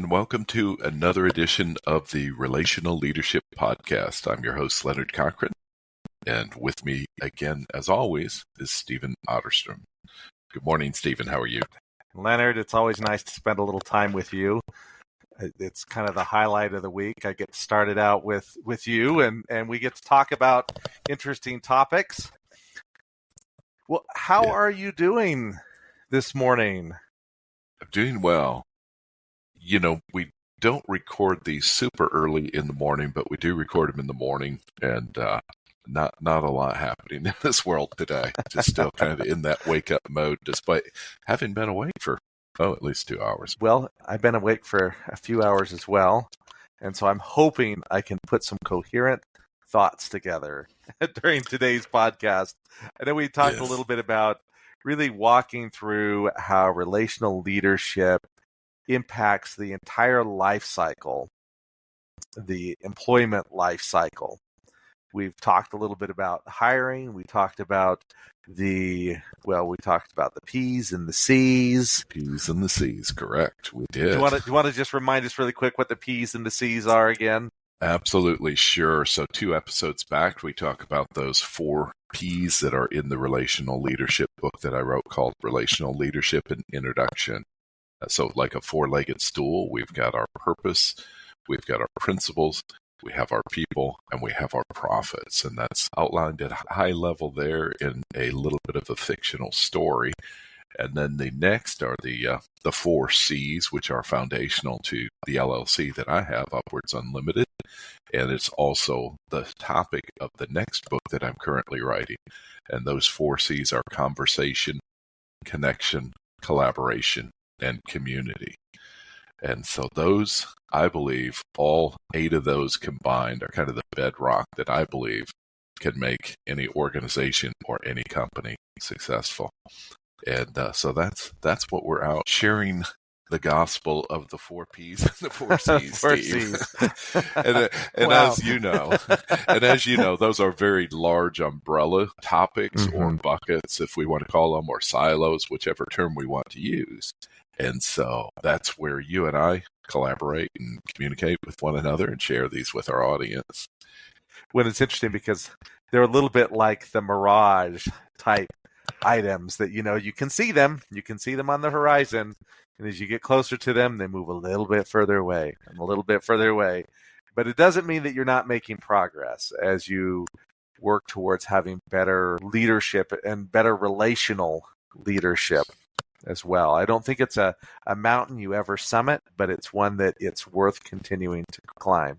and welcome to another edition of the Relational Leadership Podcast. I'm your host, Leonard Cochran, and with me again, as always, is Stephen Otterstrom. Good morning, Stephen. How are you? Leonard, it's always nice to spend a little time with you. It's kind of the highlight of the week. I get started out with you, and we get to talk about interesting topics. Well, how are you doing this morning? I'm doing well. You know, we don't record these super early in the morning, but we do record them in the morning, and not a lot happening in this world today. Just still kind of in that wake-up mode, despite having been awake for, at least 2 hours. Well, I've been awake for a few hours as well, and so I'm hoping I can put some coherent thoughts together during today's podcast. I know we talked a little bit about really walking through how relational leadership impacts the entire life cycle, the employment life cycle. We've talked a little bit about hiring. We talked about the P's and the C's. P's and the C's, correct. We did. Do you want to just remind us really quick what the P's and the C's are again? Absolutely, sure. So 2 episodes back, we talk about those 4 P's that are in the relational leadership book that I wrote called Relational Leadership and Introduction. So like a 4-legged stool, we've got our purpose, we've got our principles, we have our people, and we have our profits. And that's outlined at a high level there in a little bit of a fictional story. And then the next are the 4 C's, which are foundational to the LLC that I have, Upwards Unlimited. And it's also the topic of the next book that I'm currently writing. And those 4 C's are conversation, connection, collaboration, and community. And so those, I believe, all 8 of those combined are kind of the bedrock that I believe can make any organization or any company successful. And so that's what we're out sharing, the gospel of the 4 P's and the 4 C's. 4 C's. and Wow. as you know, those are very large umbrella topics or buckets, if we want to call them, or silos, whichever term we want to use. And so that's where you and I collaborate and communicate with one another and share these with our audience. Well, it's interesting because they're a little bit like the mirage type items that, you can see them on the horizon. And as you get closer to them, they move a little bit further away and a little bit further away. But it doesn't mean that you're not making progress as you work towards having better leadership and better relational leadership as well. I don't think it's a mountain you ever summit, but it's one that it's worth continuing to climb.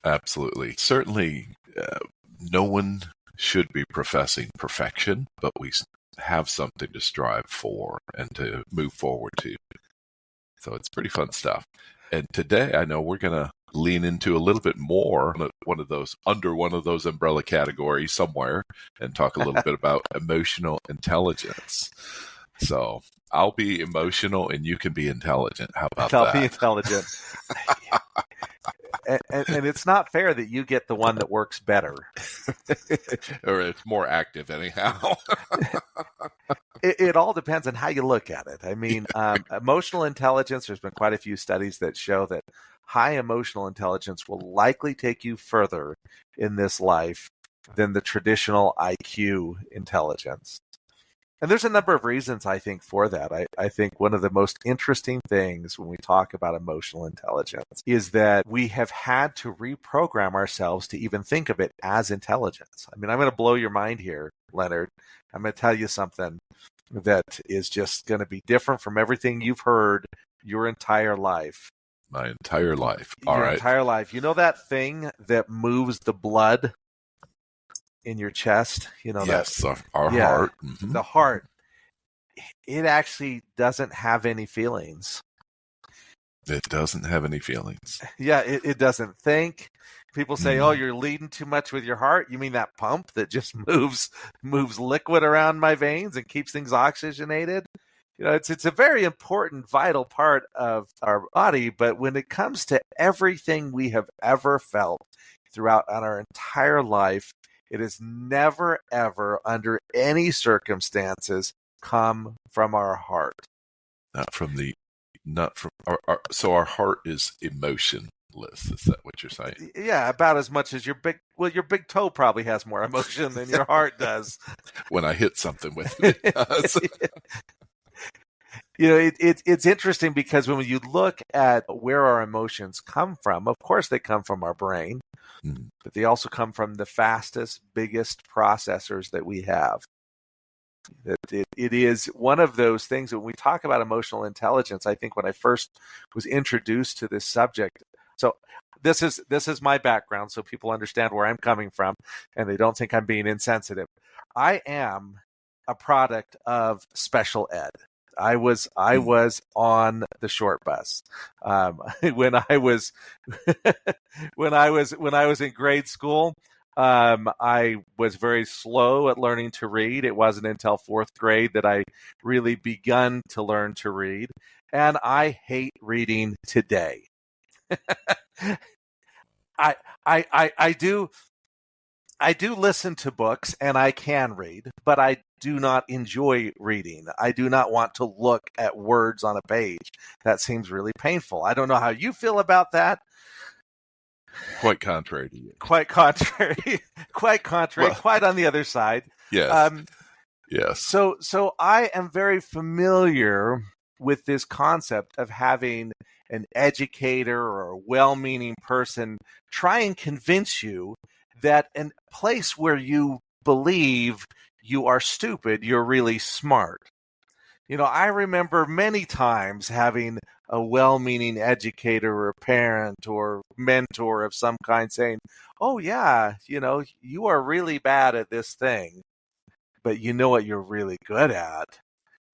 Absolutely. Certainly, no one should be professing perfection, but we have something to strive for and to move forward to. So it's pretty fun stuff. And today, I know we're going to lean into a little bit more under one of those umbrella categories somewhere and talk a little bit about emotional intelligence. So I'll be emotional and you can be intelligent. How about that? I'll be intelligent. and it's not fair that you get the one that works better. Or it's more active anyhow. It all depends on how you look at it. I mean, emotional intelligence, there's been quite a few studies that show that high emotional intelligence will likely take you further in this life than the traditional IQ intelligence. And there's a number of reasons, I think, for that. I think one of the most interesting things when we talk about emotional intelligence is that we have had to reprogram ourselves to even think of it as intelligence. I mean, I'm going to blow your mind here, Leonard. I'm going to tell you something that is just going to be different from everything you've heard your entire life. My entire life. All your right. entire life. You know that thing that moves the blood in your chest? Yes, our heart. Mm-hmm. The heart. It actually doesn't have any feelings. It doesn't have any feelings. Yeah, it doesn't think. People say, "Oh, you're leading too much with your heart." You mean that pump that just moves liquid around my veins and keeps things oxygenated? It's a very important, vital part of our body. But when it comes to everything we have ever felt throughout our entire life, it has never, ever, under any circumstances, come from our heart. Not from the not from so our heart is emotionless. Is that what you're saying? Yeah, about as much as your big toe probably has more emotion than your heart does. When I hit something with it, it does. It's interesting because when you look at where our emotions come from, of course they come from our brain, but they also come from the fastest, biggest processors that we have. It is one of those things when we talk about emotional intelligence. I think when I first was introduced to this subject, so this is my background, so people understand where I'm coming from, and they don't think I'm being insensitive. I am a product of special ed. I was on the short bus when I was when I was in grade school. I was very slow at learning to read. It wasn't until fourth grade that I really begun to learn to read, and I hate reading today. I do listen to books and I can read, but I do not enjoy reading. I do not want to look at words on a page. That seems really painful. I don't know how you feel about that. Quite contrary to you. Quite contrary. Quite contrary. Well, quite on the other side. Yes. Yes. So I am very familiar with this concept of having an educator or a well-meaning person try and convince you that in a place where you believe you are stupid, you're really smart. I remember many times having a well-meaning educator or parent or mentor of some kind saying, "Oh yeah, you are really bad at this thing, but you know what you're really good at?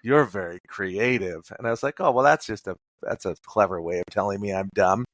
You're very creative." And I was like, "Oh, well, that's a clever way of telling me I'm dumb."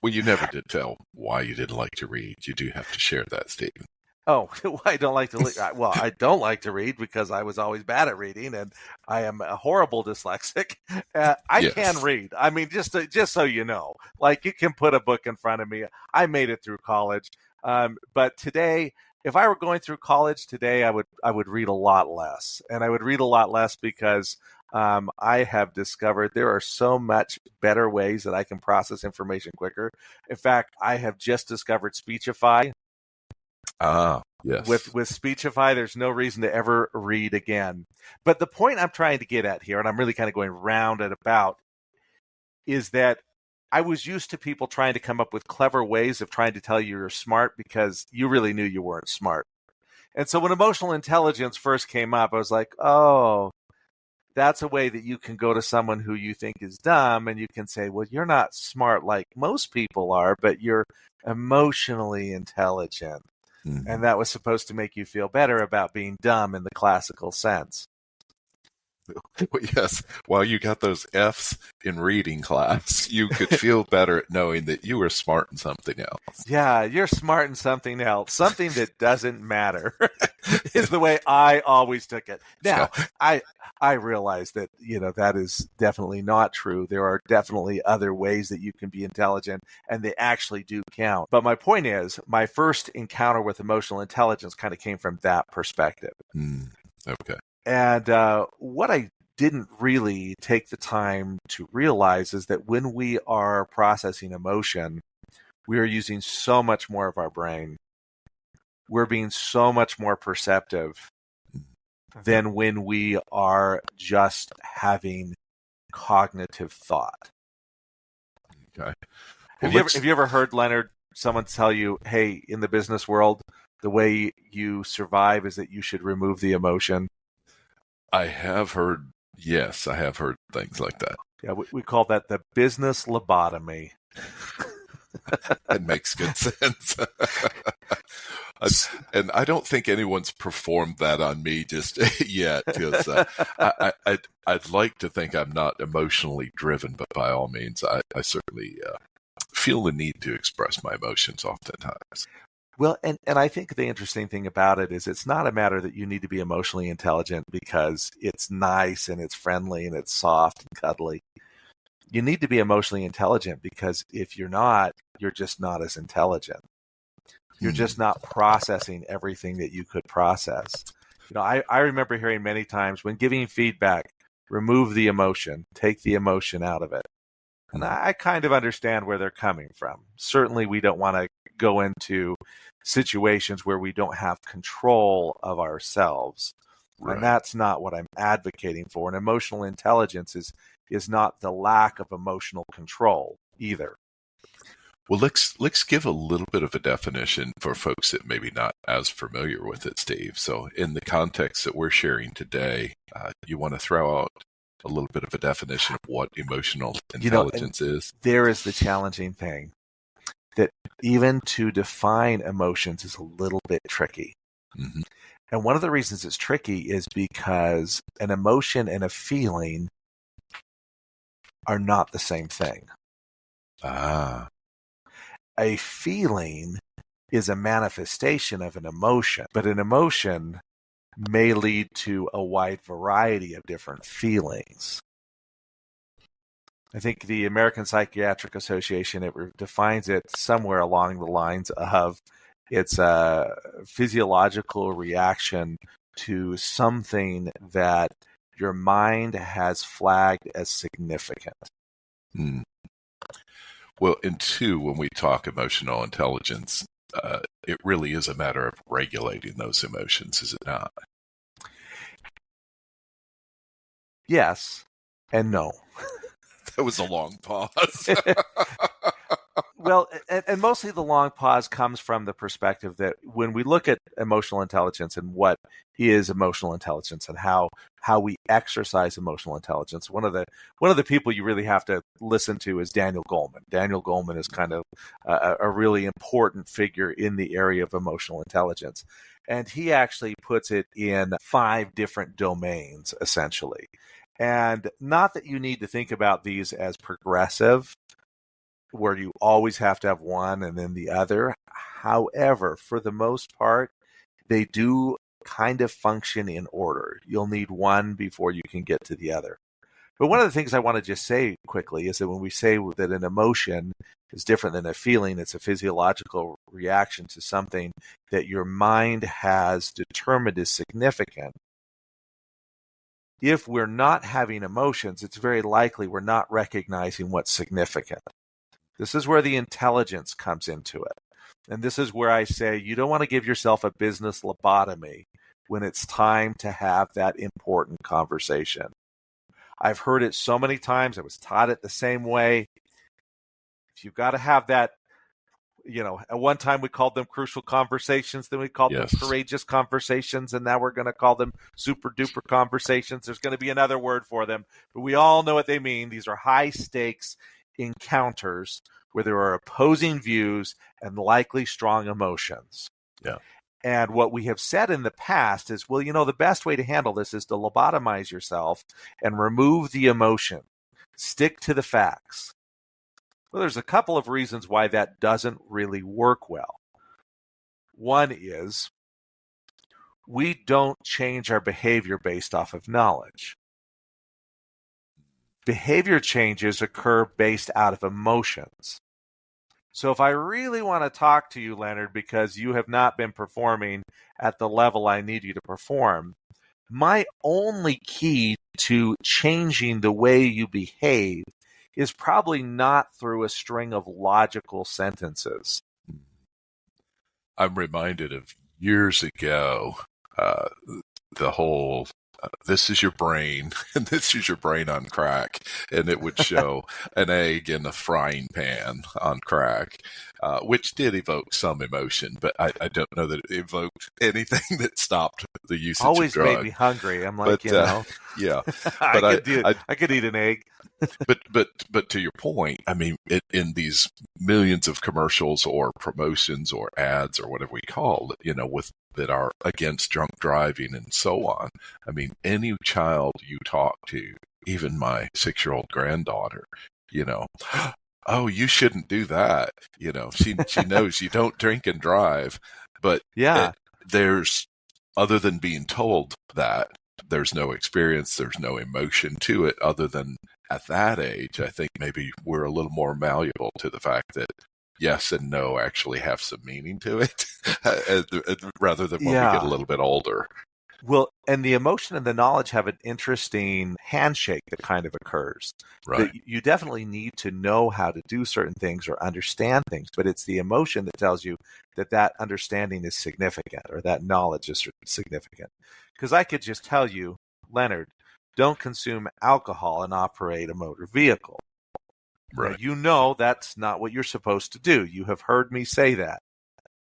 Well, you never did tell why you didn't like to read. You do have to share that, Stephen. Oh, I don't like to read. Well, I don't like to read because I was always bad at reading, and I am a horrible dyslexic. I can read. I mean, just so you know, like you can put a book in front of me. I made it through college, but today, if I were going through college today, I would read a lot less, and I would read a lot less because I have discovered there are so much better ways that I can process information quicker. In fact, I have just discovered Speechify. Yes. With Speechify, there's no reason to ever read again. But the point I'm trying to get at here, and I'm really kind of going round and about, is that I was used to people trying to come up with clever ways of trying to tell you you're smart because you really knew you weren't smart. And so when emotional intelligence first came up, I was like, oh, that's a way that you can go to someone who you think is dumb and you can say, well, you're not smart like most people are, but you're emotionally intelligent. Mm-hmm. And that was supposed to make you feel better about being dumb in the classical sense. Well, yes, while you got those F's in reading class, you could feel better at knowing that you were smart in something else. Yeah, you're smart in something else. Something that doesn't matter is the way I always took it. Now, I realize that, that is definitely not true. There are definitely other ways that you can be intelligent, and they actually do count. But my point is, my first encounter with emotional intelligence kind of came from that perspective. Okay. And what I didn't really take the time to realize is that when we are processing emotion, we are using so much more of our brain. We're being so much more perceptive than when we are just having cognitive thought. Okay. Have you ever heard, Leonard, someone tell you, hey, in the business world, the way you survive is that you should remove the emotion? I have heard things like that. Yeah, we call that the business lobotomy. That makes good sense. And I don't think anyone's performed that on me just yet, because I'd like to think I'm not emotionally driven, but by all means, I certainly feel the need to express my emotions oftentimes. Well, and I think the interesting thing about it is it's not a matter that you need to be emotionally intelligent because it's nice and it's friendly and it's soft and cuddly. You need to be emotionally intelligent because if you're not, you're just not as intelligent. You're just not processing everything that you could process. I remember hearing many times when giving feedback, remove the emotion, take the emotion out of it. And I kind of understand where they're coming from. Certainly, we don't want to go into situations where we don't have control of ourselves. Right. And that's not what I'm advocating for. And emotional intelligence is not the lack of emotional control either. Well, let's give a little bit of a definition for folks that maybe not as familiar with it, Steve. So in the context that we're sharing today, you want to throw out a little bit of a definition of what emotional intelligence is? There is the challenging thing that even to define emotions is a little bit tricky. Mm-hmm. And one of the reasons it's tricky is because an emotion and a feeling are not the same thing. Ah. A feeling is a manifestation of an emotion, but an emotion may lead to a wide variety of different feelings. I think the American Psychiatric Association, it defines it somewhere along the lines of it's a physiological reaction to something that your mind has flagged as significant. Hmm. Well, and two, when we talk emotional intelligence, it really is a matter of regulating those emotions, is it not? Yes and no. That was a long pause. Well, and mostly the long pause comes from the perspective that when we look at emotional intelligence and what is emotional intelligence and how we exercise emotional intelligence, one of the people you really have to listen to is Daniel Goleman. Daniel Goleman is kind of a really important figure in the area of emotional intelligence. And he actually puts it in 5 different domains, essentially. And not that you need to think about these as progressive, where you always have to have one and then the other. However, for the most part, they do kind of function in order. You'll need one before you can get to the other. But one of the things I want to just say quickly is that when we say that an emotion is different than a feeling, it's a physiological reaction to something that your mind has determined is significant. If we're not having emotions, it's very likely we're not recognizing what's significant. This is where the intelligence comes into it. And this is where I say you don't want to give yourself a business lobotomy when it's time to have that important conversation. I've heard it so many times. I was taught it the same way. If you've got to have that, at one time we called them crucial conversations, then we called them courageous conversations, and now we're going to call them super duper conversations. There's going to be another word for them, but we all know what they mean. These are high stakes encounters where there are opposing views and likely strong emotions. Yeah. And what we have said in the past is, well, the best way to handle this is to lobotomize yourself and remove the emotion. Stick to the facts. Well, there's a couple of reasons why that doesn't really work well. One is we don't change our behavior based off of knowledge. Behavior changes occur based out of emotions. So if I really want to talk to you, Leonard, because you have not been performing at the level I need you to perform, my only key to changing the way you behave is probably not through a string of logical sentences. I'm reminded of years ago, the whole this is your brain, and this is your brain on crack. And it would show an egg in a frying pan on crack, which did evoke some emotion, but I don't know that it evoked anything that stopped the usage Always of drugs. Made me hungry. I'm like, yeah. But I could eat an egg. But to your point, I mean, in these millions of commercials or promotions or ads or whatever we call it, that are against drunk driving and so on. I mean, any child you talk to, even my 6-year-old granddaughter, oh, you shouldn't do that. She knows you don't drink and drive, but there's, other than being told that, there's no experience, there's no emotion to it other than at that age, I think maybe we're a little more malleable to the fact that yes and no actually have some meaning to it rather than when we get a little bit older. Well, and the emotion and the knowledge have an interesting handshake that kind of occurs. Right. That you definitely need to know how to do certain things or understand things, but it's the emotion that tells you that that understanding is significant or that knowledge is significant. Because I could just tell you, Leonard, don't consume alcohol and operate a motor vehicle. Now, Right. you know that's not what you're supposed to do. You have heard me say that.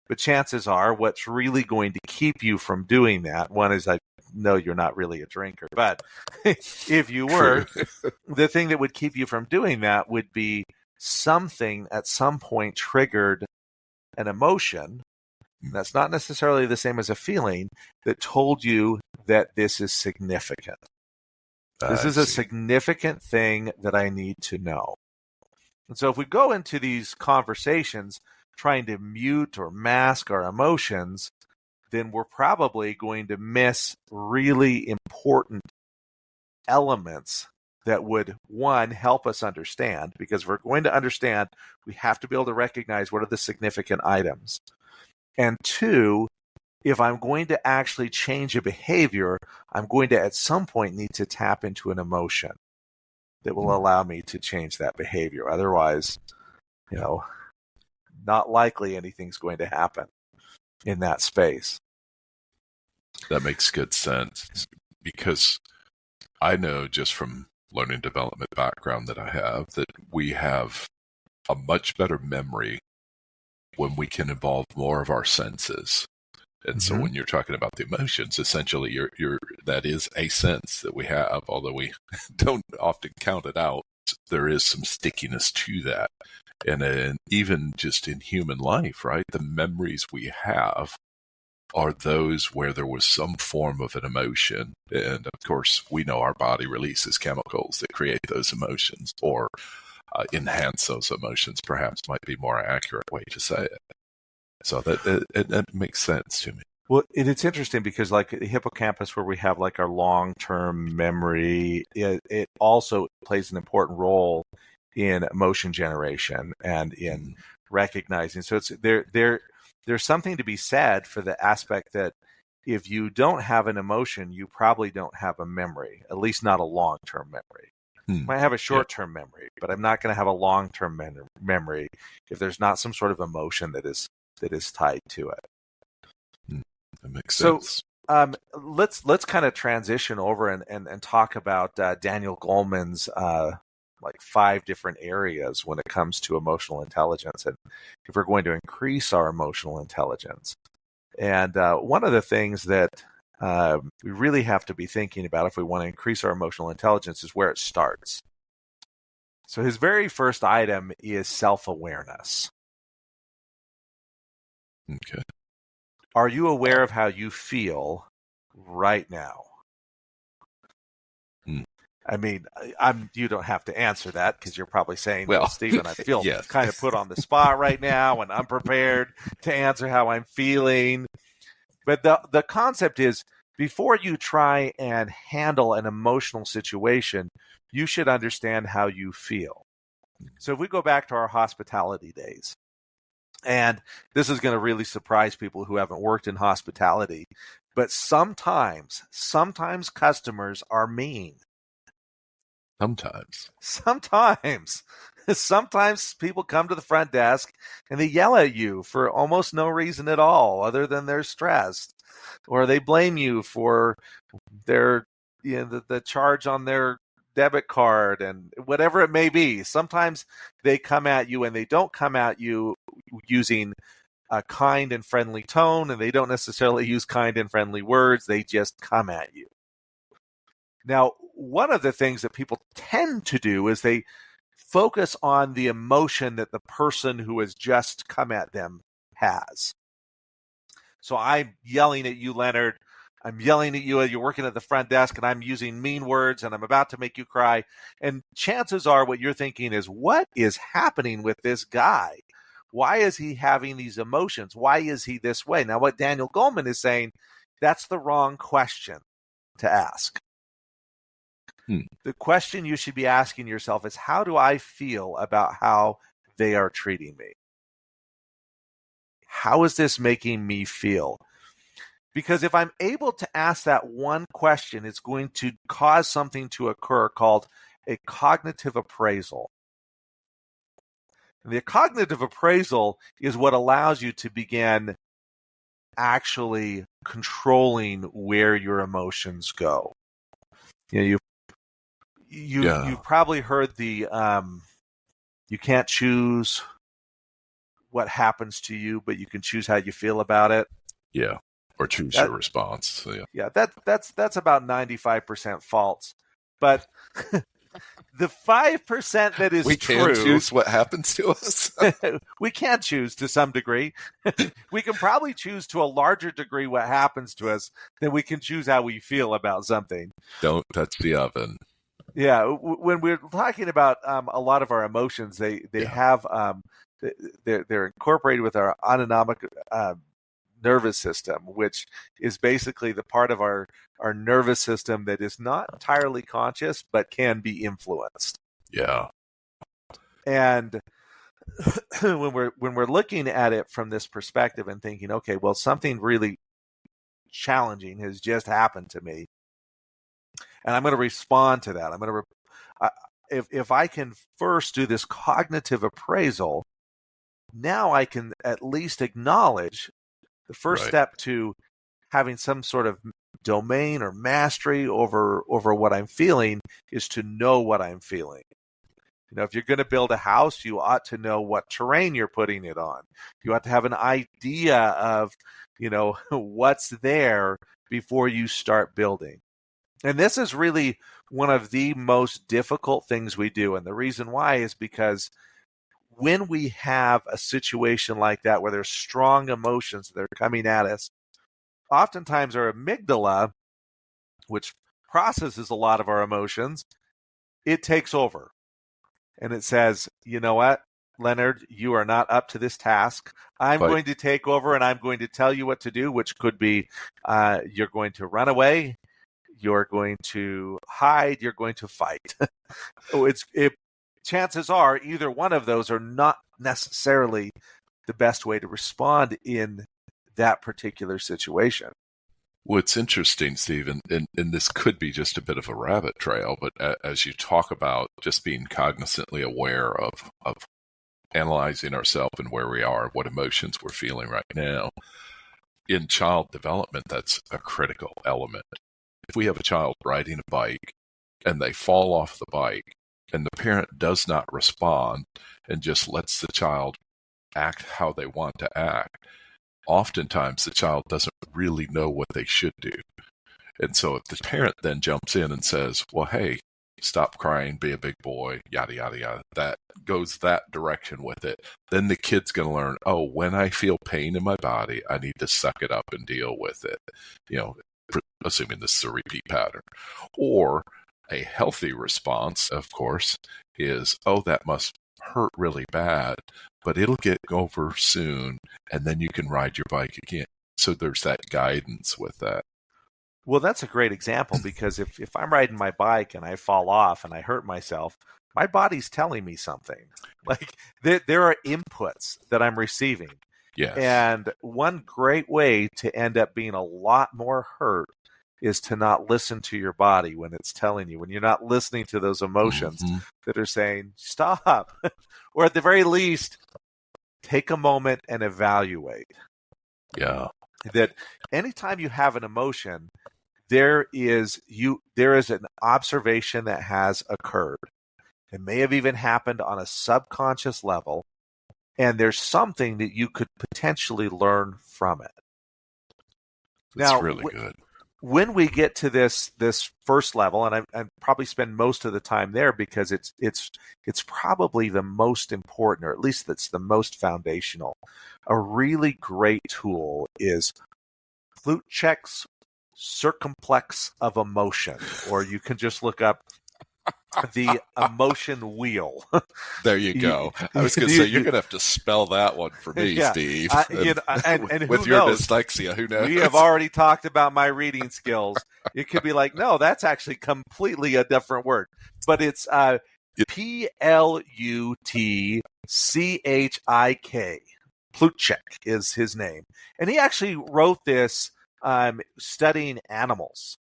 But chances are what's really going to keep you from doing that, one is I know you're not really a drinker, but if you were, True. the thing that would keep you from doing that would be something at some point triggered an emotion. That's not necessarily the same as a feeling that told you that this is significant. This I is a see. significant thing that I need to know. And so if we go into these conversations trying to mute or mask our emotions, then we're probably going to miss really important elements that would, one, help us understand, because if we're going to understand, we have to be able to recognize what are the significant items. And two, if I'm going to actually change a behavior, I'm going to at some point need to tap into an emotion that will allow me to change that behavior. Otherwise, not likely anything's going to happen in that space. That makes good sense because I know just from learning development background that I have that we have a much better memory when we can involve more of our senses. And so when you're talking about the emotions, essentially you're that is a sense that we have, although we don't often count it out. There is some stickiness to that. And even just in human life, right? The memories we have are those where there was some form of an emotion. And of course, we know our body releases chemicals that create those emotions or enhance those emotions, perhaps might be more accurate way to say it. So that makes sense to me. Well, it's interesting because like the hippocampus where we have like our long-term memory, it also plays an important role in emotion generation and in recognizing. So it's there's something to be said for the aspect that if you don't have an emotion, you probably don't have a memory, at least not a long-term memory. You might have a short-term memory, but I'm not going to have a long-term memory if there's not some sort of emotion that is tied to it. That makes sense. Let's kind of transition over and talk about Daniel Goleman's like 5 different areas when it comes to emotional intelligence, and if we're going to increase our emotional intelligence. And one of the things that we really have to be thinking about if we want to increase our emotional intelligence is where it starts. So his very first item is self-awareness. Okay. Are you aware of how you feel right now? I mean, you don't have to answer that because you're probably saying, well, Stephen, I feel yes. kind of put on the spot right now and I'm prepared to answer how I'm feeling. But the concept is before you try and handle an emotional situation, you should understand how you feel. So if we go back to our hospitality days, and this is going to really surprise people who haven't worked in hospitality, but sometimes customers are mean. Sometimes people come to the front desk and they yell at you for almost no reason at all other than they're stressed, or they blame you for their the charge on their debit card and whatever it may be. Sometimes they come at you and they don't come at you using a kind and friendly tone, and they don't necessarily use kind and friendly words. They just come at you. Now, one of the things that people tend to do is they focus on the emotion that the person who has just come at them has. So I'm yelling at you, Leonard. I'm yelling at you. You're working at the front desk and I'm using mean words and I'm about to make you cry. And chances are what you're thinking is, what is happening with this guy? Why is he having these emotions? Why is he this way? Now, what Daniel Goleman is saying, that's the wrong question to ask. The question you should be asking yourself is, how do I feel about how they are treating me? How is this making me feel? Because if I'm able to ask that one question, it's going to cause something to occur called a cognitive appraisal. And the cognitive appraisal is what allows you to begin actually controlling where your emotions go. You've probably heard the you can't choose what happens to you, but you can choose how you feel about it. Yeah. Or choose your response. So, yeah, that's about 95% false. But the 5% that is we true, can choose what happens to us. we can choose to some degree. We can probably choose to a larger degree what happens to us than we can choose how we feel about something. Don't touch the oven. Yeah, when we're talking about a lot of our emotions, they have they're incorporated with our autonomic nervous system, which is basically the part of our nervous system that is not entirely conscious but can be influenced. Yeah. And when we're looking at it from this perspective and thinking, okay, well, something really challenging has just happened to me, and I'm going to respond to that. I'm going to if I can first do this cognitive appraisal, now I can at least acknowledge the first step to having some sort of domain or mastery over what I'm feeling is to know what I'm feeling. If you're going to build a house, you ought to know what terrain you're putting it on. You ought to have an idea of, what's there before you start building. And this is really one of the most difficult things we do. And the reason why is because when we have a situation like that where there's strong emotions that are coming at us, oftentimes our amygdala, which processes a lot of our emotions, it takes over. And it says, you know what, Leonard, you are not up to this task. I'm going to take over and I'm going to tell you what to do, which could be you're going to run away, you're going to hide, you're going to fight. Chances are either one of those are not necessarily the best way to respond in that particular situation. What's interesting, Stephen, and this could be just a bit of a rabbit trail, but as you talk about just being cognizantly aware of analyzing ourselves and where we are, what emotions we're feeling right now, in child development, that's a critical element. If we have a child riding a bike and they fall off the bike and the parent does not respond and just lets the child act how they want to act, oftentimes the child doesn't really know what they should do. And so if the parent then jumps in and says, well, hey, stop crying, be a big boy, yada, yada, yada, that goes that direction with it, then the kid's going to learn, oh, when I feel pain in my body, I need to suck it up and deal with it, assuming this is a repeat pattern. Or a healthy response, of course, is, oh, that must hurt really bad, but it'll get over soon, and then you can ride your bike again. So there's that guidance with that. Well, that's a great example, because if I'm riding my bike and I fall off and I hurt myself, my body's telling me something. Like there are inputs that I'm receiving. Yes. And one great way to end up being a lot more hurt is to not listen to your body when it's telling you, when you're not listening to those emotions that are saying, stop, or at the very least, take a moment and evaluate. Yeah. That anytime you have an emotion, there is an observation that has occurred. It may have even happened on a subconscious level, and there's something that you could potentially learn from it. That's really good. When we get to this first level, and I probably spend most of the time there because it's probably the most important, or at least that's the most foundational. A really great tool is Plutchik's circumplex of emotion, or you can just look up the emotion wheel. There you go. I was going to say, you're going to have to spell that one for me, Steve. And with your dyslexia, who knows? We have already talked about my reading skills. It could be like, no, that's actually completely a different word. But it's Plutchik. Plutchik is his name. And he actually wrote this studying animals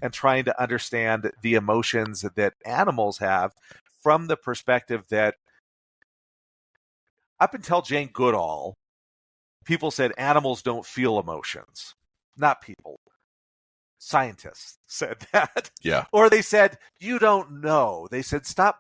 and trying to understand the emotions that animals have from the perspective that up until Jane Goodall, people said animals don't feel emotions. Not people. Scientists said that. Yeah. Or they said, you don't know. They said, stop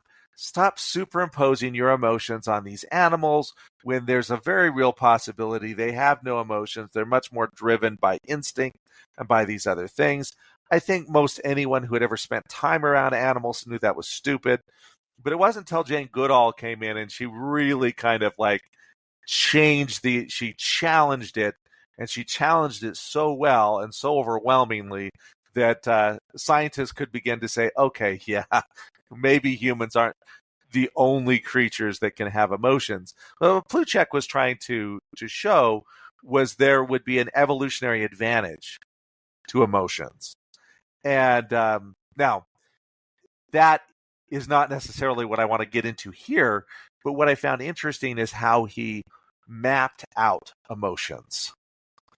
superimposing your emotions on these animals when there's a very real possibility they have no emotions. They're much more driven by instinct and by these other things. I think most anyone who had ever spent time around animals knew that was stupid. But it wasn't until Jane Goodall came in and she really kind of like she challenged it, and she challenged it so well and so overwhelmingly that scientists could begin to say, okay, yeah, maybe humans aren't the only creatures that can have emotions. What Plutchik was trying to show was there would be an evolutionary advantage to emotions. And now, that is not necessarily what I want to get into here, but what I found interesting is how he mapped out emotions.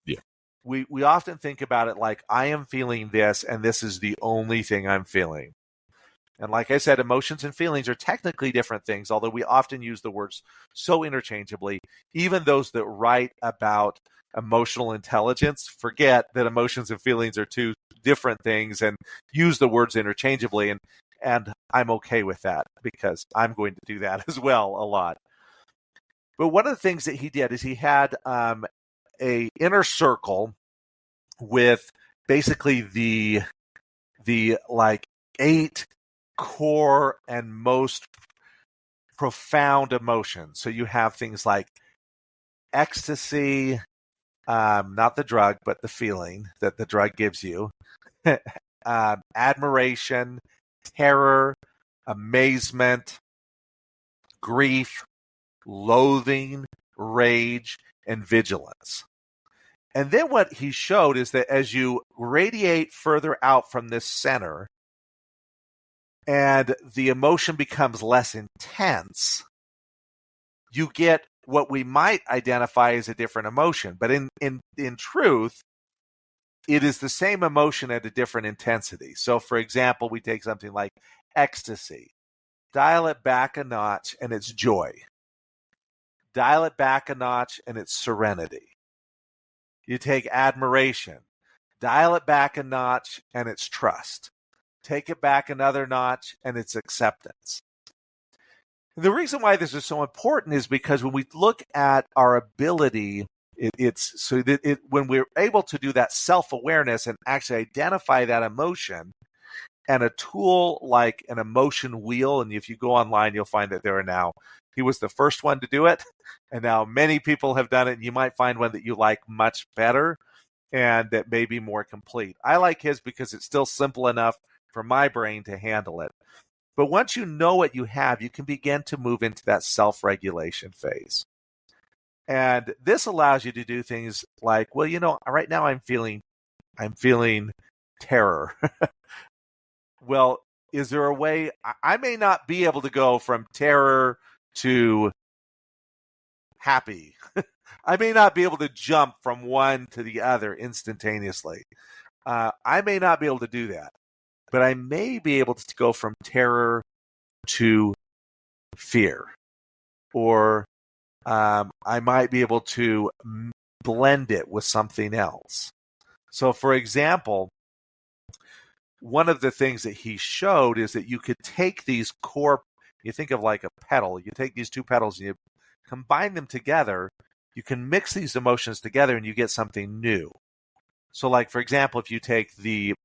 Yeah. We often think about it like, I am feeling this, and this is the only thing I'm feeling. And like I said, emotions and feelings are technically different things, although we often use the words so interchangeably. Even those that write about emotional intelligence forget that emotions and feelings are two different things and use the words interchangeably. And I'm okay with that because I'm going to do that as well a lot. But one of the things that he did is he had a inner circle with basically the like 8 core and most profound emotions. So you have things like ecstasy, not the drug, but the feeling that the drug gives you, admiration, terror, amazement, grief, loathing, rage, and vigilance. And then what he showed is that as you radiate further out from this center and the emotion becomes less intense, you get what we might identify as a different emotion. But in truth, it is the same emotion at a different intensity. So, for example, we take something like ecstasy. Dial it back a notch, and it's joy. Dial it back a notch, and it's serenity. You take admiration. Dial it back a notch, and it's trust. Take it back another notch, and it's acceptance. The reason why this is so important is because when we look at our ability, when we're able to do that self-awareness and actually identify that emotion, and a tool like an emotion wheel, and if you go online, you'll find that there are now, he was the first one to do it, and now many people have done it, and you might find one that you like much better and that may be more complete. I like his because it's still simple enough for my brain to handle it. But once you know what you have, you can begin to move into that self-regulation phase. And this allows you to do things like, well, right now I'm feeling terror. Well, is there a way I may not be able to go from terror to happy? I may not be able to jump from one to the other instantaneously. I may not be able to do that, but I may be able to go from terror to fear, or I might be able to blend it with something else. So, for example, one of the things that he showed is that you could take these core, you think of like a pedal, you take these two pedals and you combine them together, you can mix these emotions together and you get something new. So like, for example, if you take the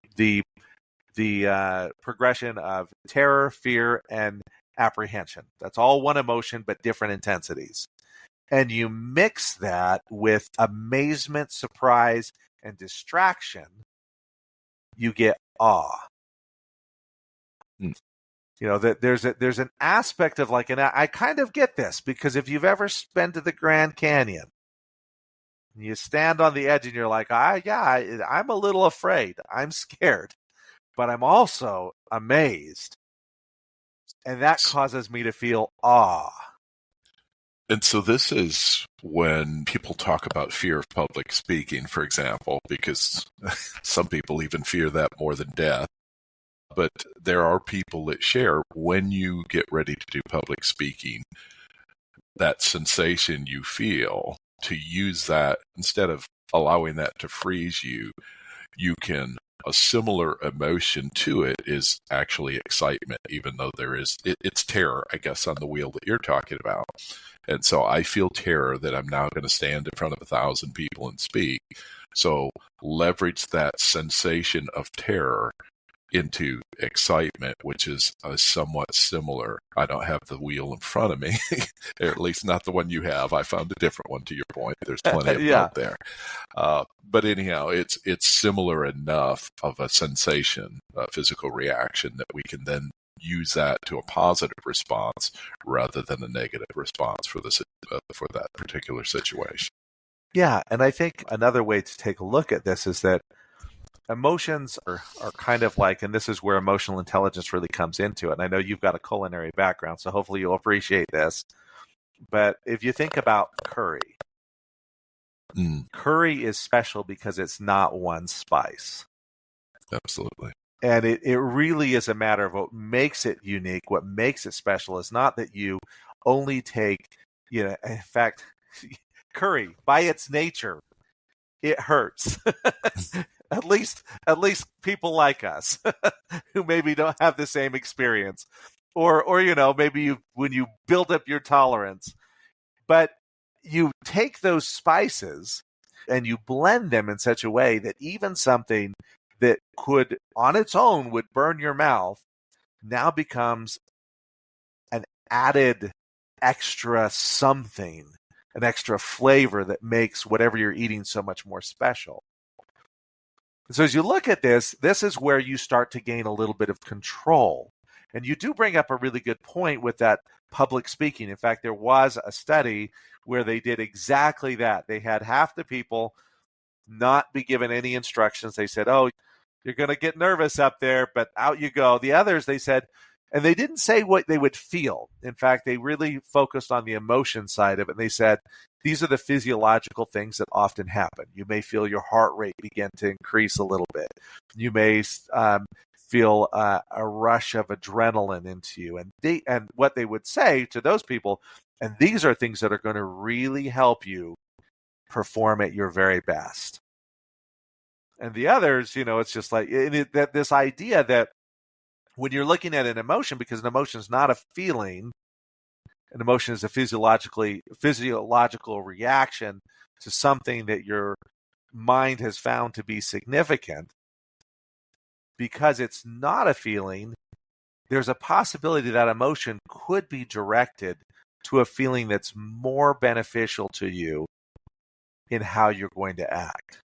progression of terror, fear, and apprehension, that's all one emotion but different intensities. And you mix that with amazement, surprise, and distraction, you get awe. That there's an aspect of like, and I kind of get this because if you've ever been to the Grand Canyon, you stand on the edge and you're like, I'm a little afraid, I'm scared, but I'm also amazed, and that causes me to feel awe. And so this is when people talk about fear of public speaking, for example, because some people even fear that more than death. But there are people that share when you get ready to do public speaking, that sensation you feel, to use that instead of allowing that to freeze you, you can, a similar emotion to it is actually excitement, even though it's terror, I guess, on the wheel that you're talking about. And so I feel terror that I'm now going to stand in front of 1,000 people and speak. So leverage that sensation of terror into excitement, which is somewhat similar. I don't have the wheel in front of me, or at least not the one you have. I found a different one, to your point. There's plenty of them out there. But anyhow, it's similar enough of a sensation, a physical reaction, that we can then use that to a positive response rather than a negative response for that particular situation. Yeah, and I think another way to take a look at this is that emotions are kind of like, and this is where emotional intelligence really comes into it. And I know you've got a culinary background, so hopefully you'll appreciate this. But if you think about curry, curry is special because it's not one spice. Absolutely. And it really is a matter of what makes it unique, what makes it special is not that you only take, in fact, curry, by its nature, it hurts. At least people like us who maybe don't have the same experience, or maybe when you build up your tolerance, but you take those spices and you blend them in such a way that even something that could on its own would burn your mouth now becomes an added extra something, an extra flavor that makes whatever you're eating so much more special. So as you look at this is where you start to gain a little bit of control. And you do bring up a really good point with that public speaking. In fact, there was a study where they did exactly that. They had half the people not be given any instructions. They said, oh, you're going to get nervous up there, but out you go. The others, they said, and they didn't say what they would feel. In fact, they really focused on the emotion side of it. And they said, these are the physiological things that often happen. You may feel your heart rate begin to increase a little bit. You may feel a rush of adrenaline into you. And what they would say to those people, and these are things that are going to really help you perform at your very best. And the others, it's just like this idea that when you're looking at an emotion, because an emotion is not a feeling, an emotion is a physiological reaction to something that your mind has found to be significant. Because it's not a feeling, there's a possibility that emotion could be directed to a feeling that's more beneficial to you in how you're going to act.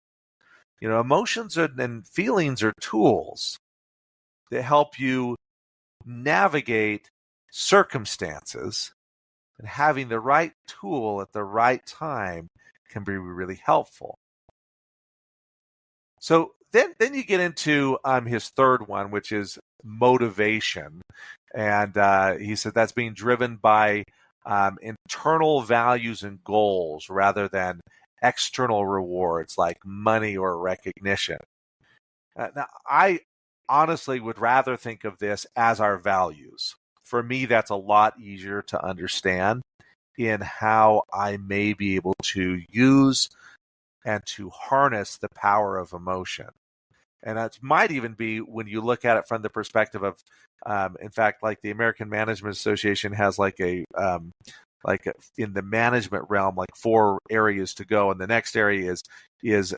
Emotions and feelings are tools that help you navigate circumstances, and having the right tool at the right time can be really helpful. So then you get into his third one, which is motivation. And he said that's being driven by internal values and goals rather than external rewards like money or recognition. Now, I honestly would rather think of this as our values. For me, that's a lot easier to understand in how I may be able to use and to harness the power of emotion. And that might even be when you look at it from the perspective of, in fact, like the American Management Association has in the management realm, like 4 areas to go. And the next area is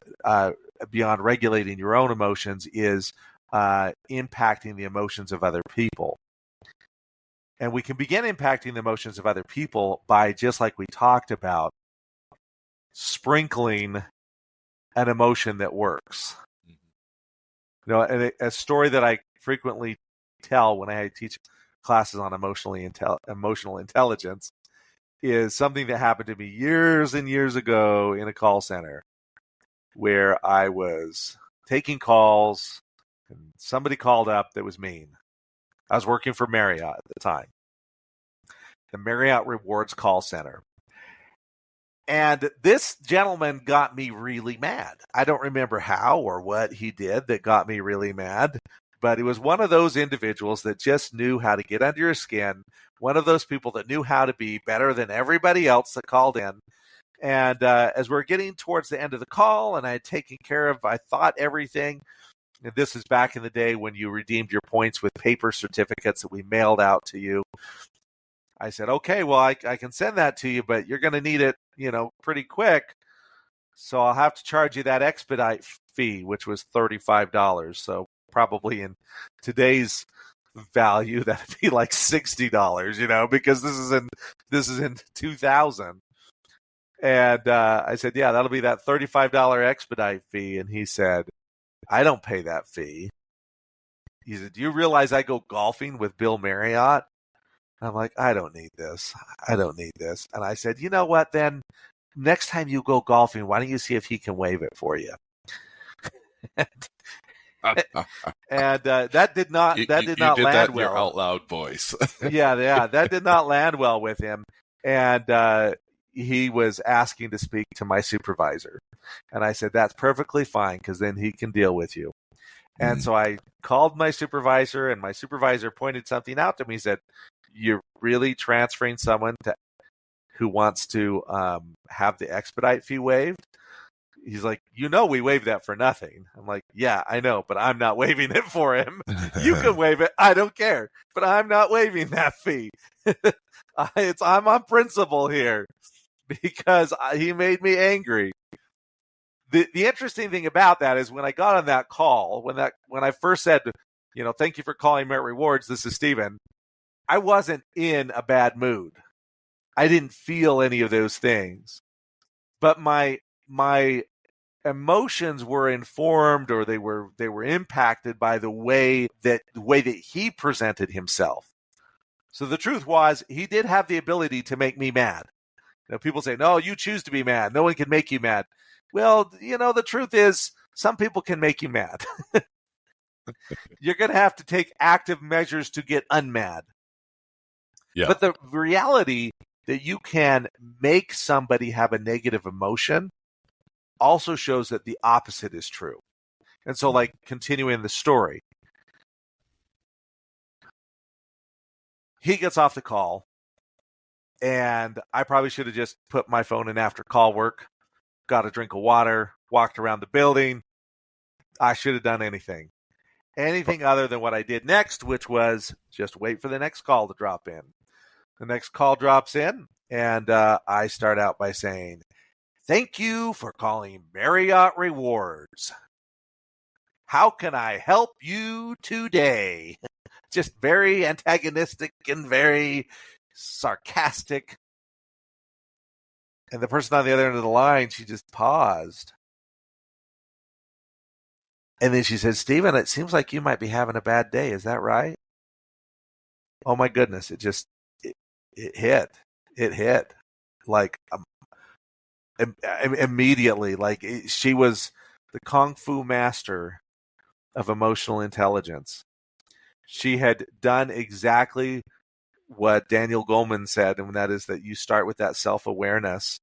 beyond regulating your own emotions is impacting the emotions of other people. And we can begin impacting the emotions of other people by, just like we talked about, sprinkling an emotion that works. And a story that I frequently tell when I teach classes on emotional intelligence is something that happened to me years and years ago in a call center where I was taking calls and somebody called up that was mean. I was working for Marriott at the time, the Marriott Rewards call center. And this gentleman got me really mad. I don't remember how or what he did that got me really mad, but it was one of those individuals that just knew how to get under your skin, one of those people that knew how to be better than everybody else that called in. And as we're getting towards the end of the call, and I had taken care of, I thought, everything. And this is back in the day when you redeemed your points with paper certificates that we mailed out to you. I said, okay, well, I can send that to you, but you're going to need it, pretty quick. So I'll have to charge you that expedite fee, which was $35. So probably in today's value, that'd be like $60, because this is in 2000. And I said, yeah, that'll be that $35 expedite fee. And he said, I don't pay that fee. He said, do you realize I go golfing with Bill Marriott? I'm like, I don't need this. I don't need this. And I said, you know what, then next time you go golfing, why don't you see if he can waive it for you? And that did not land well. Your out loud voice. yeah, that did not land well with him. And he was asking to speak to my supervisor. And I said, that's perfectly fine, because then he can deal with you. And so I called my supervisor, and my supervisor pointed something out to me. He said, you're really transferring someone who wants to have the expedite fee waived? He's like, we waived that for nothing. I'm like, yeah, I know, but I'm not waiving it for him. You can waive it. I don't care, but I'm not waiving that fee. I'm on principle here because he made me angry. The interesting thing about that is when I got on that call, when I first said, thank you for calling Merit Rewards, this is Steven, I wasn't in a bad mood. I didn't feel any of those things. But my emotions were informed, or they were impacted by the way that he presented himself. So the truth was, he did have the ability to make me mad. People say, no, you choose to be mad. No one can make you mad. Well, the truth is, some people can make you mad. You're going to have to take active measures to get unmad. Yeah. But the reality that you can make somebody have a negative emotion also shows that the opposite is true. And so, continuing the story, he gets off the call, and I probably should have just put my phone in after call work, got a drink of water, walked around the building. I should have done anything other than what I did next, which was just wait for the next call to drop in. The next call drops in, and I start out by saying, thank you for calling Marriott Rewards. How can I help you today? Just very antagonistic and very sarcastic. And the person on the other end of the line, she just paused. And then she said, Steven, it seems like you might be having a bad day. Is that right? Oh, my goodness. It hit. It hit. Immediately. She was the Kung Fu master of emotional intelligence. She had done exactly what Daniel Goleman said, and that is that you start with that self-awareness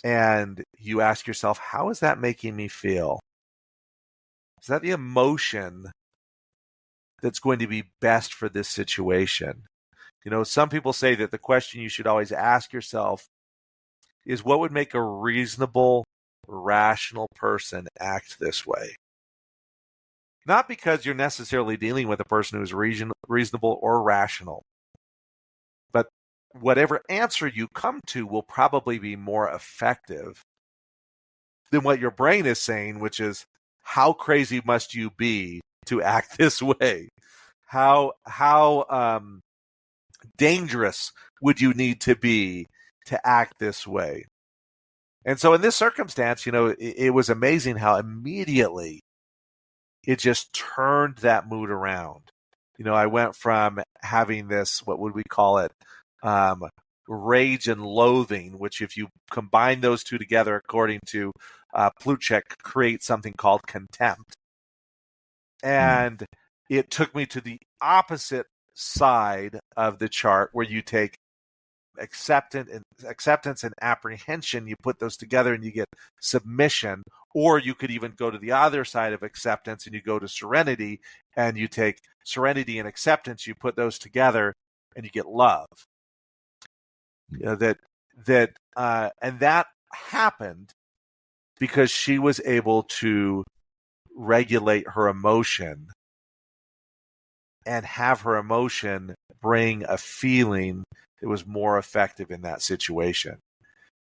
and you ask yourself, how is that making me feel? Is that the emotion that's going to be best for this situation? Some people say that the question you should always ask yourself is, what would make a reasonable, rational person act this way? Not because you're necessarily dealing with a person who's reasonable or rational, but whatever answer you come to will probably be more effective than what your brain is saying, which is, how crazy must you be to act this way? How dangerous would you need to be to act this way? And so in this circumstance, it was amazing how immediately it just turned that mood around. I went from having this, what would we call it, rage and loathing, which if you combine those two together, according to Plutchik, create something called contempt. And it took me to the opposite side of the chart, where you take acceptance and apprehension, you put those together and you get submission. Or you could even go to the other side of acceptance and you go to serenity, and you take serenity and acceptance, you put those together and you get love. And that happened because she was able to regulate her emotion and have her emotion bring a feeling that was more effective in that situation.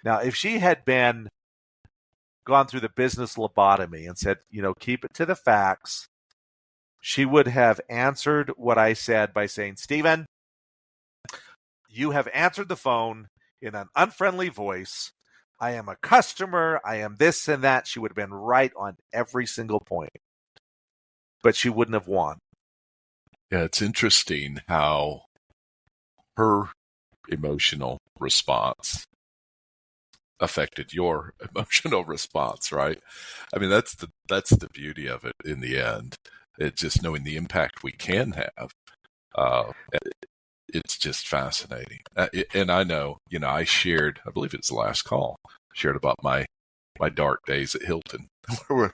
Now, if she had gone through the business lobotomy and said, keep it to the facts, she would have answered what I said by saying, Stephen, you have answered the phone in an unfriendly voice. I am a customer. I am this and that. She would have been right on every single point, but she wouldn't have won. Yeah, it's interesting how her emotional response affected your emotional response, right? I mean, that's the beauty of it in the end. It's just knowing the impact we can have. It's just fascinating. And I know, I shared, I believe it's the last call, shared about my dark days at Hilton.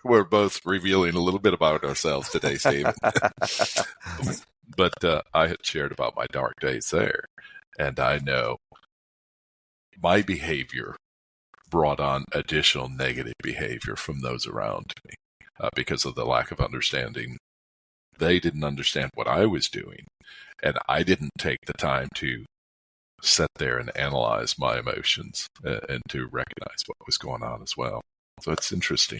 We're both revealing a little bit about ourselves today, Stephen. But I had shared about my dark days there. And I know my behavior brought on additional negative behavior from those around me because of the lack of understanding. They didn't understand what I was doing, and I didn't take the time to sit there and analyze my emotions and to recognize what was going on as well. So it's interesting.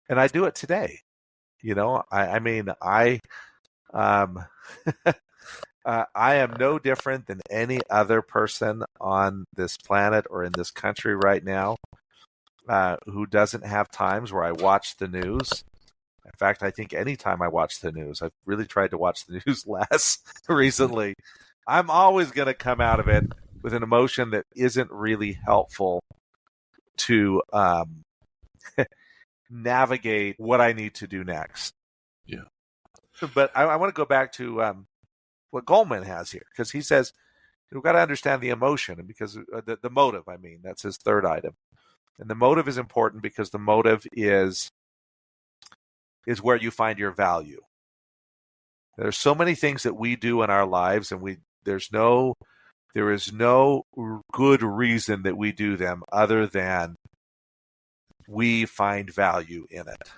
And I do it today. I am no different than any other person on this planet or in this country right now who doesn't have times where I watch the news. In fact, I think anytime I watch the news, I've really tried to watch the news less recently. I'm always going to come out of it with an emotion that isn't really helpful to navigate what I need to do next. Yeah. But I want to go back to what Goleman has here, because he says we've got to understand the emotion, and because the motive, that's his third item. And the motive is important because the motive is where you find your value. There's so many things that we do in our lives, and there is no good reason that we do them other than we find value in it.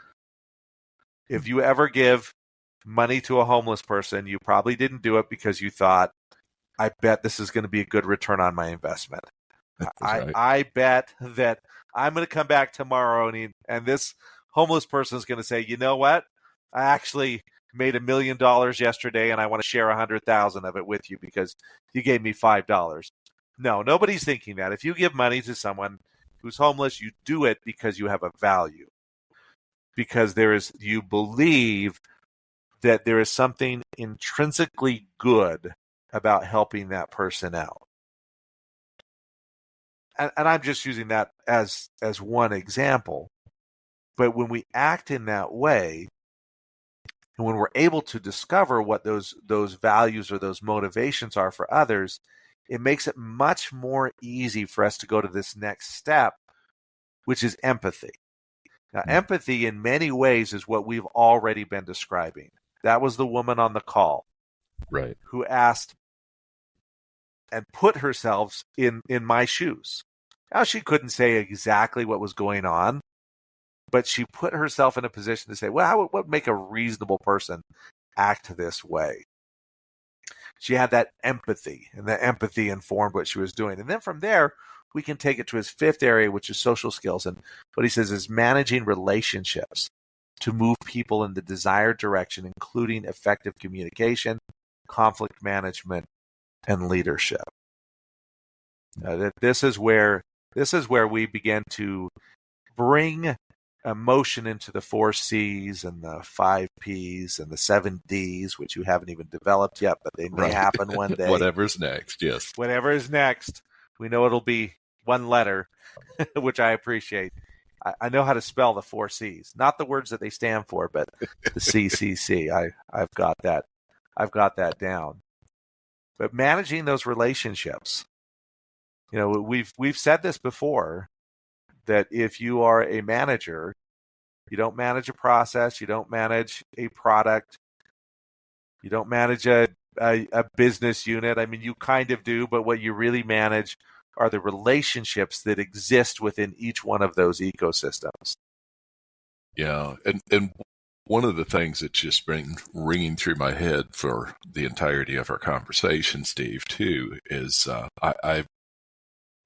If you ever give money to a homeless person, you probably didn't do it because you thought, I bet this is going to be a good return on my investment. Right. I bet that I'm going to come back tomorrow and this homeless person is going to say, you know what? I actually made $1 million yesterday and I want to share 100,000 of it with you because you gave me $5. No, nobody's thinking that. If you give money to someone who's homeless, you do it because you have a value. Because you believe that there is something intrinsically good about helping that person out. And I'm just using that as one example. But when we act in that way, and when we're able to discover what those values or those motivations are for others, it makes it much more easy for us to go to this next step, which is empathy. Now, empathy in many ways is what we've already been describing. That was the woman on the call, right, who asked and put herself in my shoes. Now, she couldn't say exactly what was going on, but she put herself in a position to say, well, what would make a reasonable person act this way? She had that empathy, and that empathy informed what she was doing. And then from there, we can take it to his fifth area, which is social skills. And what he says is managing relationships to move people in the desired direction, including effective communication, conflict management, and leadership. This is where we begin to bring emotion into the 4 C's and the 5 P's and the 7 D's, which you haven't even developed yet, but they may happen one day. Whatever's next, yes. Whatever is next. We know it'll be one letter, which I appreciate. I know how to spell the 4 C's, not the words that they stand for, but the CCC. I've got that down. But managing those relationships, we've said this before, that if you are a manager, you don't manage a process, you don't manage a product, you don't manage a business unit. I mean, you kind of do, but what you really manage are the relationships that exist within each one of those ecosystems. Yeah, and one of the things that's just been ringing through my head for the entirety of our conversation, Steve, too, is I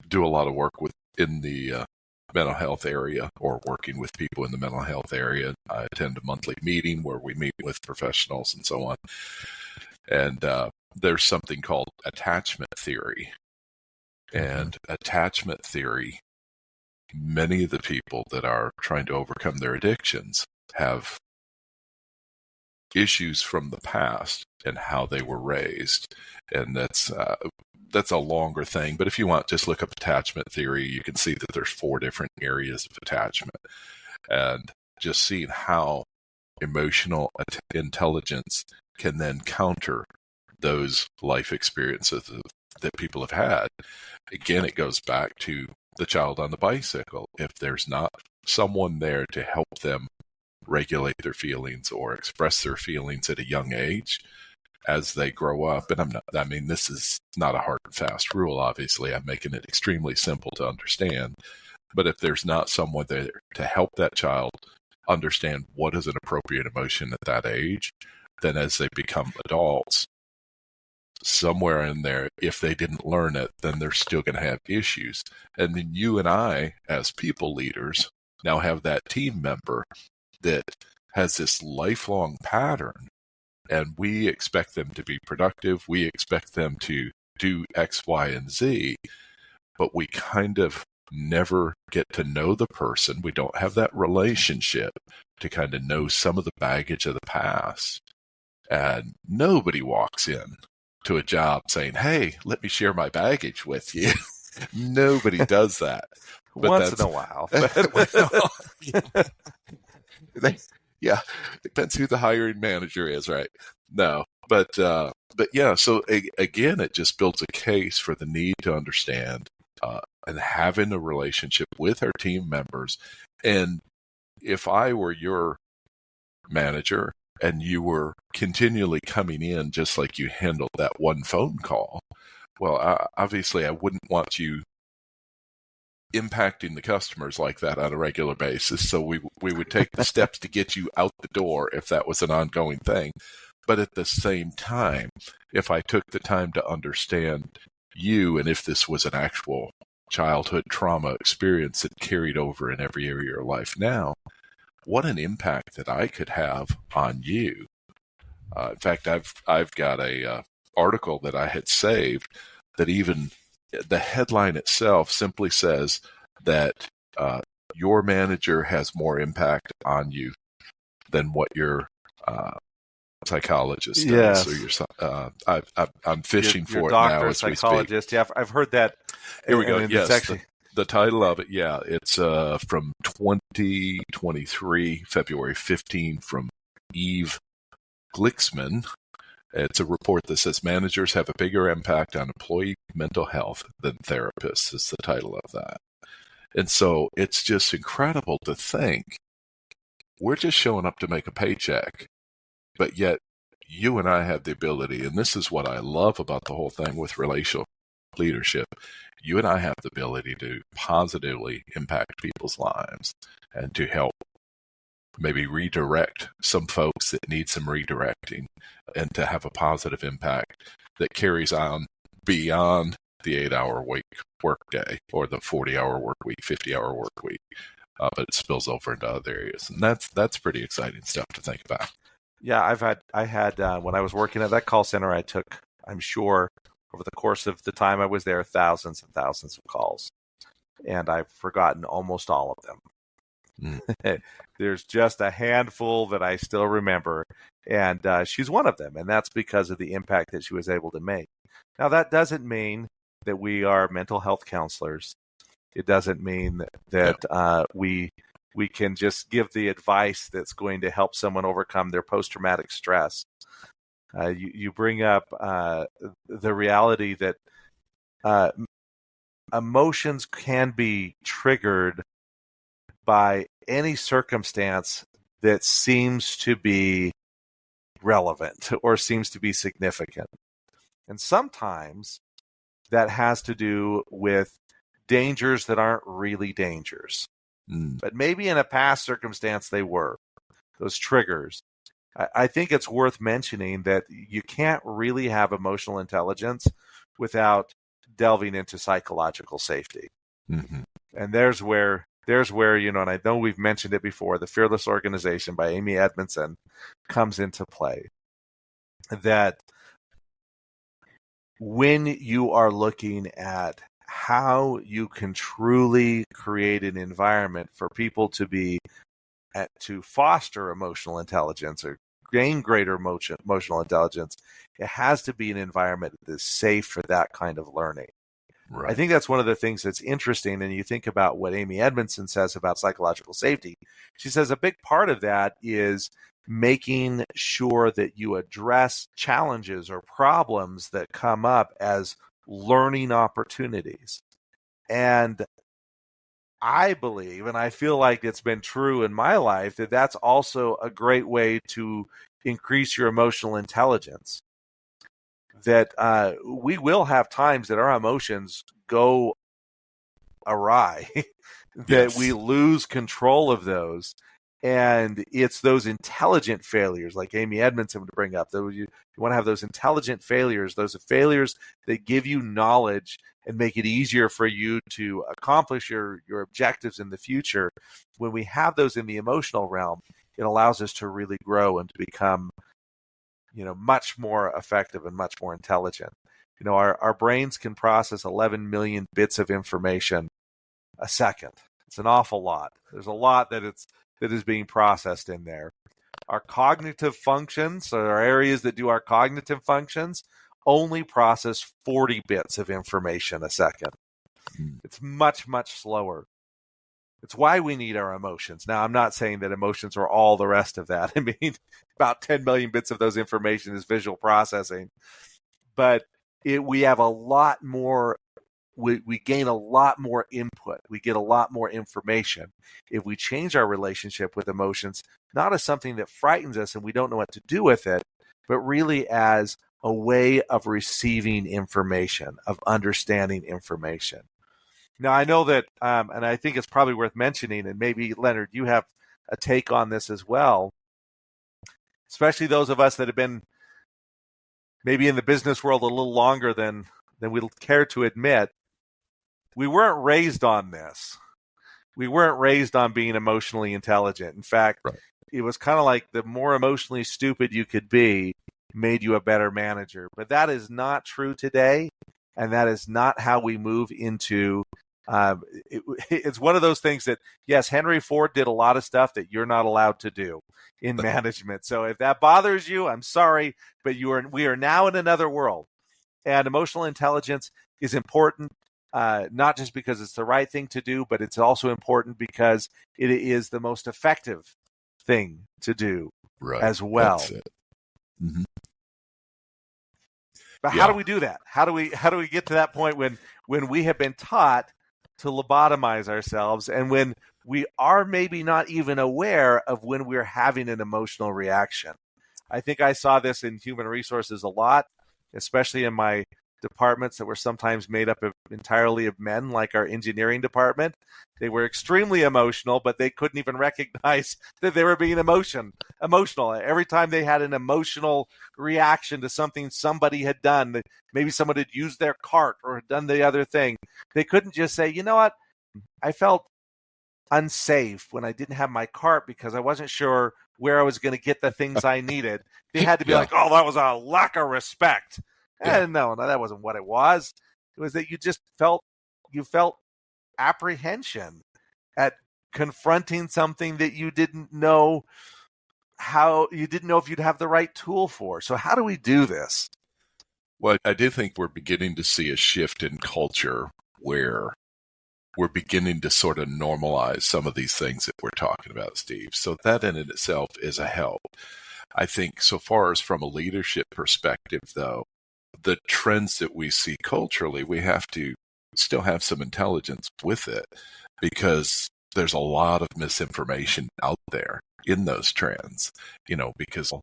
do a lot of work in the mental health area, or working with people in the mental health area. I attend a monthly meeting where we meet with professionals and so on. And there's something called attachment theory. And attachment theory, many of the people that are trying to overcome their addictions have issues from the past and how they were raised. And that's a longer thing. But if you want, just look up attachment theory. You can see that there's 4 different areas of attachment. And just seeing how emotional intelligence can then counter those life experiences that people have had. Again, it goes back to the child on the bicycle. If there's not someone there to help them regulate their feelings or express their feelings at a young age, as they grow up, and this is not a hard and fast rule, obviously. I'm making it extremely simple to understand. But if there's not someone there to help that child understand what is an appropriate emotion at that age, then as they become adults, somewhere in there, if they didn't learn it, then they're still going to have issues. And then you and I, as people leaders, now have that team member that has this lifelong pattern, and we expect them to be productive. We expect them to do X, Y, and Z, but we kind of never get to know the person. We don't have that relationship to kind of know some of the baggage of the past. And nobody walks in to a job saying, "Hey, let me share my baggage with you." Nobody does that. But once in a while. Yeah, depends who the hiring manager is, right? No, but yeah. So again, it just builds a case for the need to understand and having a relationship with our team members. And if I were your manager and you were continually coming in just like you handled that one phone call, well, obviously I wouldn't want you impacting the customers like that on a regular basis. So we would take the steps to get you out the door if that was an ongoing thing. But at the same time, if I took the time to understand you, and if this was an actual childhood trauma experience that carried over in every area of your life now, what an impact that I could have on you. In fact, I've got a article that I had saved that even the headline itself simply says that your manager has more impact on you than what your psychologist does. Yes. Or I'm fishing your for doctor, it now as psychologist. we speak. Yeah, I've heard that. Here we go. Yes, Actually... the title of it, yeah, it's from 2023, February 15, from Eve Glicksman. It's a report that says managers have a bigger impact on employee mental health than therapists, is the title of that. And so it's just incredible to think we're just showing up to make a paycheck, but yet you and I have the ability, and this is what I love about the whole thing with relational leadership, you and I have the ability to positively impact people's lives and to help maybe redirect some folks that need some redirecting, and to have a positive impact that carries on beyond the 8-hour work day or the 40-hour work week, 50-hour work week, but it spills over into other areas. And that's pretty exciting stuff to think about. Yeah, I had when I was working at that call center, I took, I'm sure, over the course of the time I was there, thousands and thousands of calls, and I've forgotten almost all of them. There's just a handful that I still remember, and she's one of them, and that's because of the impact that she was able to make. Now, that doesn't mean that we are mental health counselors. It doesn't mean that we can just give the advice that's going to help someone overcome their post-traumatic stress. You bring up the reality that uh, emotions can be triggered by any circumstance that seems to be relevant or seems to be significant. And sometimes that has to do with dangers that aren't really dangers. But maybe in a past circumstance they were, those triggers. I think it's worth mentioning that you can't really have emotional intelligence without delving into psychological safety. Mm-hmm. And there's where, and I know we've mentioned it before, the Fearless Organization by Amy Edmondson comes into play. That when you are looking at how you can truly create an environment for people to foster emotional intelligence or gain greater emotional intelligence, it has to be an environment that is safe for that kind of learning. Right. I think that's one of the things that's interesting. And you think about what Amy Edmondson says about psychological safety. She says a big part of that is making sure that you address challenges or problems that come up as learning opportunities. And I believe, and I feel like it's been true in my life, that that's also a great way to increase your emotional intelligence. That we will have times that our emotions go awry, that Yes. we lose control of those. And it's those intelligent failures, like Amy Edmondson would bring up. You want to have those intelligent failures, those failures that give you knowledge and make it easier for you to accomplish your objectives in the future. When we have those in the emotional realm, it allows us to really grow and to become, much more effective and much more intelligent. Our brains can process 11 million bits of information a second. It's an awful lot. There's a lot that is being processed in there. Our cognitive functions, so our areas that do our cognitive functions, only process 40 bits of information a second. It's much, much slower. It's why we need our emotions. Now, I'm not saying that emotions are all the rest of that. I mean, about 10 million bits of those information is visual processing. But we have a lot more. We gain a lot more input. We get a lot more information if we change our relationship with emotions, not as something that frightens us and we don't know what to do with it, but really as a way of receiving information, of understanding information. Now, I know that, and I think it's probably worth mentioning, and maybe, Leonard, you have a take on this as well, especially those of us that have been maybe in the business world a little longer than we'll care to admit. We weren't raised on this. We weren't raised on being emotionally intelligent. In fact, Right. It was kind of like the more emotionally stupid you could be made you a better manager. But that is not true today, and that is not how we move into it's one of those things that, yes, Henry Ford did a lot of stuff that you're not allowed to do in management. So if that bothers you, I'm sorry, but we are now in another world. And emotional intelligence is important. Not just because it's the right thing to do, but it's also important because it is the most effective thing to do as well. That's it. Mm-hmm. But how do we do that? How do we get to that point when we have been taught to lobotomize ourselves and when we are maybe not even aware of when we're having an emotional reaction? I think I saw this in human resources a lot, especially in my departments that were sometimes made up entirely of men, like our engineering department. They were extremely emotional, but they couldn't even recognize that they were being emotional. Every time they had an emotional reaction to something somebody had done, maybe someone had used their cart or had done the other thing, they couldn't just say, you know what, I felt unsafe when I didn't have my cart because I wasn't sure where I was going to get the things I needed. They had to be like, oh, that was a lack of respect. And no, that wasn't what it was. It was that you felt apprehension at confronting something that you didn't know if you'd have the right tool for. So how do we do this? Well, I do think we're beginning to see a shift in culture where we're beginning to sort of normalize some of these things that we're talking about, Steve. So that in itself is a help. I think so far as from a leadership perspective, though, the trends that we see culturally, we have to still have some intelligence with it, because there's a lot of misinformation out there in those trends, because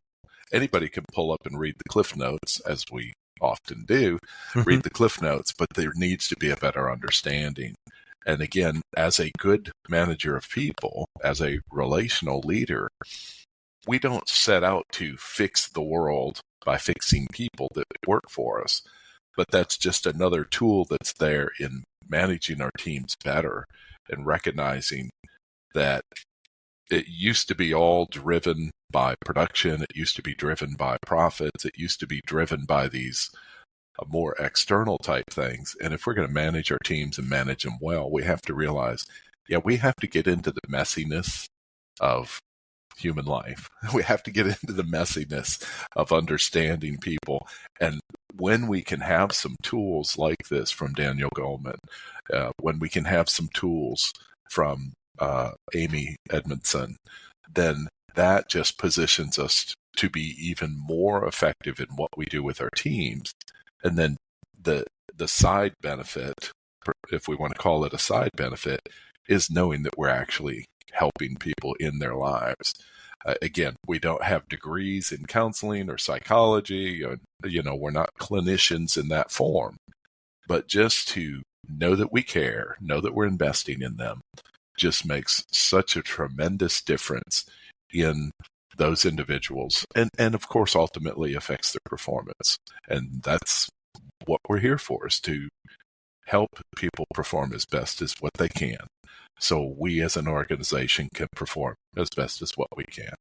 anybody can pull up and read the Cliff Notes, as we often do, read the Cliff Notes, but there needs to be a better understanding. And again, as a good manager of people, as a relational leader, we don't set out to fix the world by fixing people that work for us, but that's just another tool that's there in managing our teams better and recognizing that it used to be all driven by production. It used to be driven by profits. It used to be driven by these more external type things. And if we're going to manage our teams and manage them well, we have to realize, we have to get into the messiness of human life. We have to get into the messiness of understanding people. And when we can have some tools like this from Daniel Goleman, when we can have some tools from Amy Edmondson, then that just positions us to be even more effective in what we do with our teams. And then the side benefit, if we want to call it a side benefit, is knowing that we're actually helping people in their lives. Again, we don't have degrees in counseling or psychology. We're not clinicians in that form. But just to know that we care, know that we're investing in them, just makes such a tremendous difference in those individuals. And of course, ultimately affects their performance. And that's what we're here for, is to help people perform as best as what they can, so we as an organization can perform as best as what we can.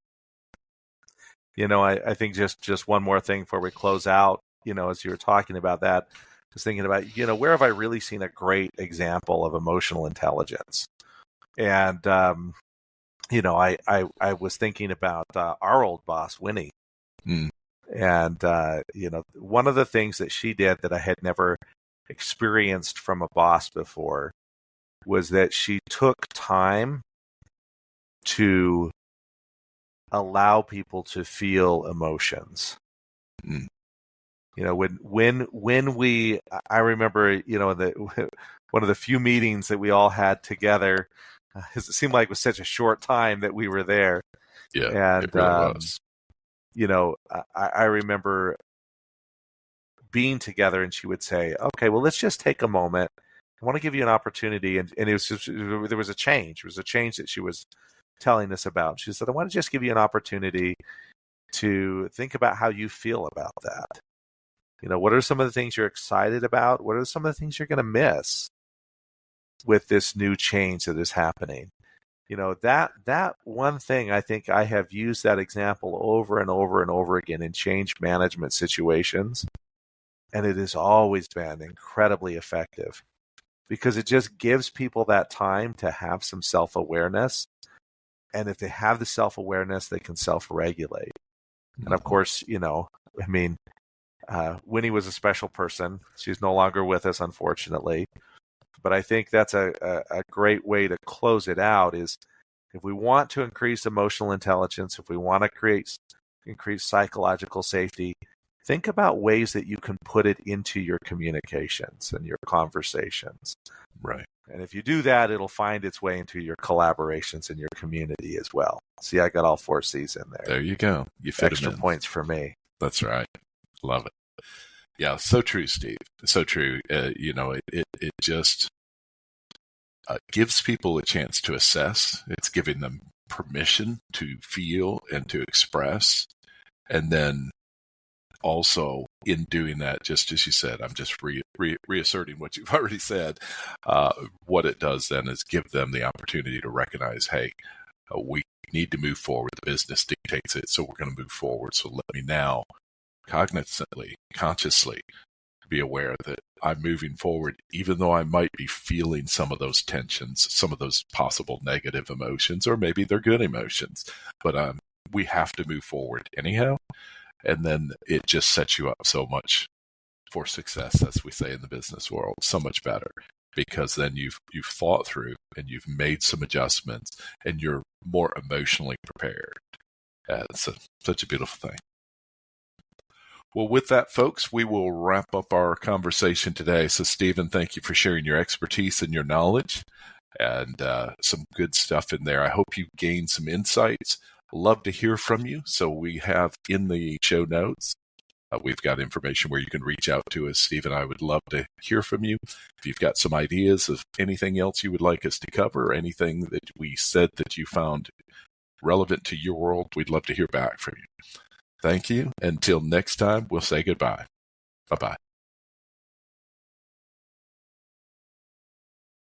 I think just one more thing before we close out, as you were talking about that, I was thinking about, where have I really seen a great example of emotional intelligence? And, I was thinking about our old boss, Winnie. Mm. And, one of the things that she did that I had never experienced from a boss before was that she took time to allow people to feel emotions. Mm. When we, I remember, one of the few meetings that we all had together, it seemed like it was such a short time that we were there. Yeah, and it really was. I remember being together, and she would say, "Okay, well, let's just take a moment. I want to give you an opportunity." And it was just, there was a change. There was a change that she was telling us about. She said, "I want to just give you an opportunity to think about how you feel about that. What are some of the things you're excited about? What are some of the things you're going to miss with this new change that is happening?" That one thing, I think I have used that example over and over and over again in change management situations. And it has always been incredibly effective, because it just gives people that time to have some self-awareness. And if they have the self-awareness, they can self-regulate. Mm-hmm. And of course, Winnie was a special person. She's no longer with us, unfortunately. But I think that's a great way to close it out, is if we want to increase emotional intelligence, if we want to increase psychological safety, think about ways that you can put it into your communications and your conversations. Right. And if you do that, it'll find its way into your collaborations and your community as well. See, I got all 4 C's in there. There you go. You fit extra them in. Points for me. That's right. Love it. Yeah, so true, Steve. So true. It just gives people a chance to assess. It's giving them permission to feel and to express. And then also in doing that, just as you said, I'm just reasserting what you've already said. What it does then is give them the opportunity to recognize, hey, we need to move forward. The business dictates it, so we're going to move forward. So let me now cognizantly, consciously be aware that I'm moving forward, even though I might be feeling some of those tensions, some of those possible negative emotions, or maybe they're good emotions. But we have to move forward anyhow. And then it just sets you up so much for success, as we say in the business world, so much better, because then you've thought through and you've made some adjustments and you're more emotionally prepared. It's such a beautiful thing. Well, with that, folks, we will wrap up our conversation today. So, Stephen, thank you for sharing your expertise and your knowledge, and some good stuff in there. I hope you gained some insights. Love to hear from you. So we have in the show notes, we've got information where you can reach out to us. Steve and I would love to hear from you. If you've got some ideas of anything else you would like us to cover, or anything that we said that you found relevant to your world, we'd love to hear back from you. Thank you. Until next time, we'll say goodbye. Bye-bye.